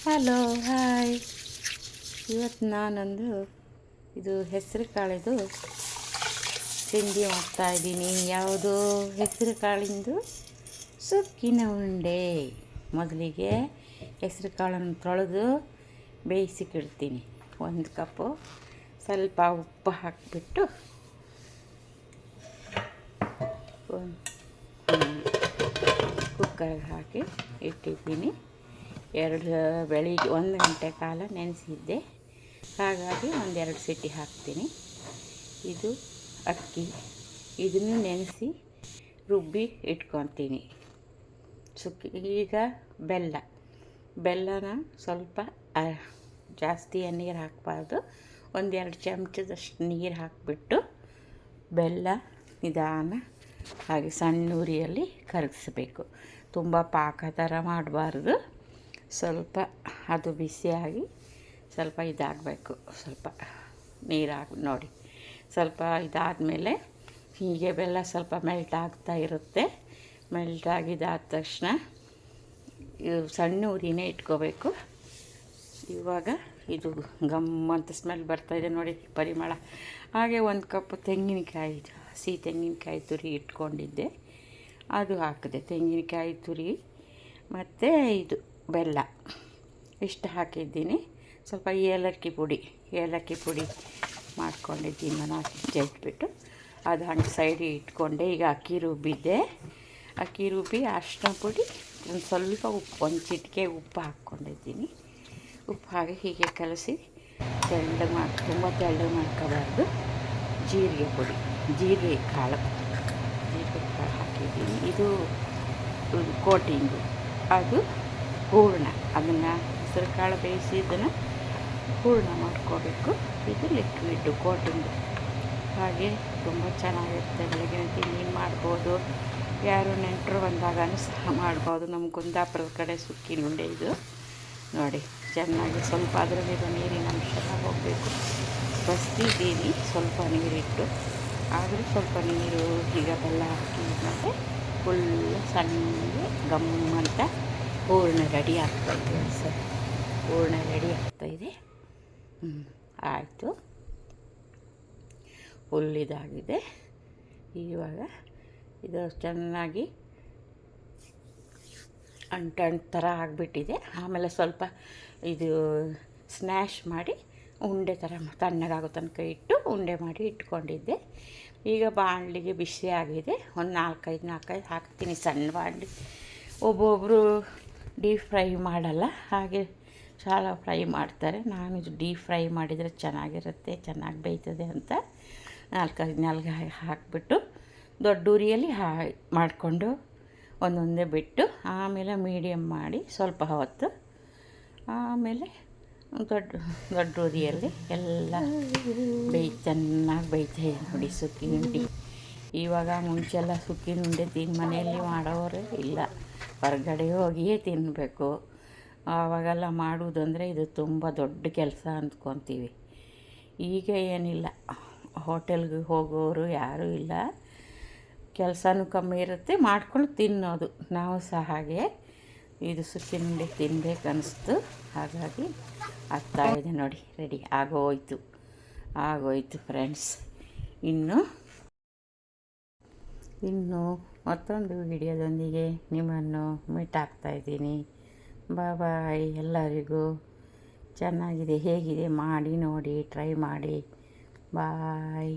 Hello hi. ಇವತ್ತು ನಾನೊಂದು ಇದು ಹೆಸರು ಕಾಳಿದು ತಿಂಡಿ ಮಾಡ್ತಾಯಿದ್ದೀನಿ. ಯಾವುದು ಹೆಸರು ಕಾಳಿಂದು ಸುಕ್ಕಿನ ಉಂಡೆ. ಮೊದಲಿಗೆ ಹೆಸರು ಕಾಳನ್ನು ತೊಳೆದು ಬೇಯಿಸಿಕಿಡ್ತೀನಿ. 1 ಕಪ್ಪು ಸ್ವಲ್ಪ ಉಪ್ಪು ಹಾಕಿಬಿಟ್ಟು ಕುಕ್ಕರ್ಗೆ ಹಾಕಿ ಇಟ್ಟಿದ್ದೀನಿ. ಬೆಳಿಗ್ಗೆ 1 ಗಂಟೆ ಕಾಲ ನೆನೆಸಿದ್ದೆ, ಹಾಗಾಗಿ 1-2 ಸೀಟಿ ಹಾಕ್ತೀನಿ. ಇದು ಅಕ್ಕಿ, ಇದನ್ನು ನೆನೆಸಿ ರುಬ್ಬಿ ಇಟ್ಕೊತೀನಿ. ಈಗ ಬೆಲ್ಲನ ಸ್ವಲ್ಪ ಜಾಸ್ತಿ ನೀರು ಹಾಕಬಾರ್ದು, 1-2 ಚಮಚದಷ್ಟು ನೀರು ಹಾಕಿಬಿಟ್ಟು ಬೆಲ್ಲ ನಿಧಾನ ಹಾಗೆ ಸಣ್ಣ ಉರಿಯಲ್ಲಿ ಕರಗಿಸ್ಬೇಕು. ತುಂಬ ಪಾಕ ಥರ ಮಾಡಬಾರ್ದು. ಸ್ವಲ್ಪ ಅದು ಬಿಸಿಯಾಗಿ ಸ್ವಲ್ಪ ಇದಾಗಬೇಕು. ಸ್ವಲ್ಪ ನೀರಾಗಿ ನೋಡಿ, ಸ್ವಲ್ಪ ಇದಾದಮೇಲೆ ಹೀಗೆ ಬೆಲ್ಲ ಸ್ವಲ್ಪ ಮೆಲ್ಟ್ ಆಗ್ತಾ ಇರುತ್ತೆ. ಮೆಲ್ಟ್ ಆಗಿದ್ದಾದ ತಕ್ಷಣ ಸಣ್ಣ ಉರಿನೇ ಇಟ್ಕೋಬೇಕು. ಇವಾಗ ಇದು ಗಮ್ಮಂತ ಸ್ಮೆಲ್ ಬರ್ತಾಯಿದೆ ನೋಡಿ, ಪರಿಮಳ. ಹಾಗೆ 1 ಕಪ್ ತೆಂಗಿನಕಾಯಿ, ಹಸಿ ತೆಂಗಿನಕಾಯಿ ತುರಿ ಇಟ್ಕೊಂಡಿದ್ದೆ, ಅದು ಹಾಕಿದೆ. ತೆಂಗಿನಕಾಯಿ ತುರಿ ಮತ್ತು ಇದು ಬೆಲ್ಲ ಇಷ್ಟು ಹಾಕಿದ್ದೀನಿ. ಸ್ವಲ್ಪ ಏಲಕ್ಕಿ ಪುಡಿ ಮಾಡ್ಕೊಂಡಿದ್ದೀನಿ ನಾನು, ಜಜ್ಜಿಬಿಟ್ಟು ಅದು ಹಂಗೆ ಸೈಡಿಗೆ ಇಟ್ಕೊಂಡೆ. ಈಗ ಅಕ್ಕಿ ರುಬ್ಬಿದ್ದೆ, ಅಕ್ಕಿ ರುಬ್ಬಿ ಅರಿಶಿನ ಪುಡಿ, ಒಂದು ಸ್ವಲ್ಪ ಉಪ್ಪು, 1 ಚಿಟಿಕೆ ಉಪ್ಪು ಹಾಕ್ಕೊಂಡಿದ್ದೀನಿ. ಉಪ್ಪು ಹಾಗೆ ಹೀಗೆ ಕಲಸಿ ತುಂಬ ತೆಳ್ಳಗೆ ಮಾಡ್ಕೋಬಾರ್ದು. ಜೀರಿಗೆ ಕಾಳು ಹಾಕಿದ್ದೀನಿ. ಇದು ಕೋಟಿಂಗು, ಅದು ಹೂರಣ. ಅದನ್ನು ಹೆಸರು ಕಾಳು ಬೇಯಿಸಿದ್ದನ್ನು ಹೂರಣ ಮಾಡ್ಕೋಬೇಕು. ಇದು ಲಿಕ್ವಿಡ್ಡು ಕೋಟಿಂಗು. ಹಾಗೆ ತುಂಬ ಚೆನ್ನಾಗಿರುತ್ತೆ. ಬೆಳಗಿನ ತಿಂಡಿ ಮಾಡ್ಬೋದು, ಯಾರು ನೆಂಟರು ಬಂದಾಗೂ ಸಹ ಮಾಡ್ಬೋದು. ನಮ್ಮ ಕುಂದಾಪುರದ ಕಡೆ ಸುಕ್ಕಿನ ಉಂಡೆ ಇದು ನೋಡಿ. ಚೆನ್ನಾಗಿ ಸ್ವಲ್ಪ ಅದರಲ್ಲಿರೋ ನೀರಿನ ಅಂಶ ಹೋಗಬೇಕು. ಬಸ್ತಿದ್ದೀನಿ ಸ್ವಲ್ಪ ನೀರಿಟ್ಟು, ಆದರೂ ಸ್ವಲ್ಪ ನೀರು ಈಗ ಬೆಲ್ಲ ಹಾಕಿ ಮತ್ತು ಫುಲ್ ಸಣ್ಣಗೆ ಗಮ್ಮಂತ ಹೂರಣ ರೆಡಿ ಆಗ್ತಾಯಿದೆ. ಹೂರಣ ರೆಡಿ ಆಗ್ತಾಯಿದೆ. ಆಯಿತು, ಫುಲ್ ಇದಾಗಿದೆ. ಇವಾಗ ಇದು ಚೆನ್ನಾಗಿ ಅಂಟು ಥರ ಆಗಿಬಿಟ್ಟಿದೆ. ಆಮೇಲೆ ಸ್ವಲ್ಪ ಇದು ಸ್ನ್ಯಾಶ್ ಮಾಡಿ ಉಂಡೆ ಥರ ತಣ್ಣಗಾಗೋ ತನಕ ಇಟ್ಟು ಉಂಡೆ ಮಾಡಿ ಇಟ್ಕೊಂಡಿದ್ದೆ. ಈಗ ಬಾಣಲಿಗೆ ಬಿಸಿ ಆಗಿದೆ. ಒಂದು 4-5 ಹಾಕ್ತೀನಿ. ಸಣ್ಣ ಬಾಣಲಿ. ಒಬ್ಬೊಬ್ಬರು ಡೀಪ್ ಫ್ರೈ ಮಾಡಲ್ಲ, ಹಾಗೆ ಶಾಲೋ ಫ್ರೈ ಮಾಡ್ತಾರೆ. ನಾನು ಇದು ಡೀಪ್ ಫ್ರೈ ಮಾಡಿದರೆ ಚೆನ್ನಾಗಿರುತ್ತೆ, ಚೆನ್ನಾಗಿ ಬೇಯ್ತದೆ ಅಂತ 4-5 ಹಾಕಿಬಿಟ್ಟು ದೊಡ್ಡ ಉರಿಯಲ್ಲಿ ಮಾಡಿಕೊಂಡು ಒಂದೊಂದೇ ಬಿಟ್ಟು, ಆಮೇಲೆ ಮೀಡಿಯಮ್ ಮಾಡಿ ಸ್ವಲ್ಪ ಹೊತ್ತು, ಆಮೇಲೆ ದೊಡ್ಡ ಉರಿಯಲ್ಲಿ ಎಲ್ಲ ಚೆನ್ನಾಗಿ ಬೇಯ್ತಾಯಿದೆ ನೋಡಿ ಸುಕ್ಕಿನ ಉಂಡೆ. ಇವಾಗ ಮುಂಚೆಲ್ಲ ಸುಕ್ಕಿನ ಉಂಡೆ ಮನೆಯಲ್ಲಿ ಮಾಡೋರೇ ಇಲ್ಲ, ಹೊರಗಡೆ ಹೋಗಿಯೇ ತಿನ್ನಬೇಕು. ಆವಾಗೆಲ್ಲ ಮಾಡುವುದಂದರೆ ಇದು ತುಂಬ ದೊಡ್ಡ ಕೆಲಸ ಅಂದ್ಕೊತೀವಿ. ಈಗ ಏನಿಲ್ಲ, ಹೋಟೆಲ್ಗೆ ಹೋಗೋರು ಯಾರೂ ಇಲ್ಲ, ಕೆಲಸನೂ ಕಮ್ಮಿ ಇರುತ್ತೆ, ಮಾಡ್ಕೊಂಡು ತಿನ್ನೋದು. ನಾವು ಸಹ ಹಾಗೆ ಇದು ಸುಕ್ಕಿನ ಉಂಡೆ ತಿನ್ನಬೇಕನ್ನಿಸ್ತು, ಹಾಗಾಗಿ ಆಗ್ತಾಯಿದೆ ನೋಡಿ. ರೆಡಿ ಆಗೋಯ್ತು ಫ್ರೆಂಡ್ಸ್. ಇನ್ನು ಮತ್ತೊಂದು ವಿಡಿಯೋದೊಂದಿಗೆ ನಿಮ್ಮನ್ನು ಮೀಟ್ ಆಗ್ತಾಯಿದ್ದೀನಿ. ಬಾಯ್. ಎಲ್ಲರಿಗೂ ಚೆನ್ನಾಗಿದೆ, ಹೇಗಿದೆ ಮಾಡಿ ನೋಡಿ, ಟ್ರೈ ಮಾಡಿ. ಬಾಯ್.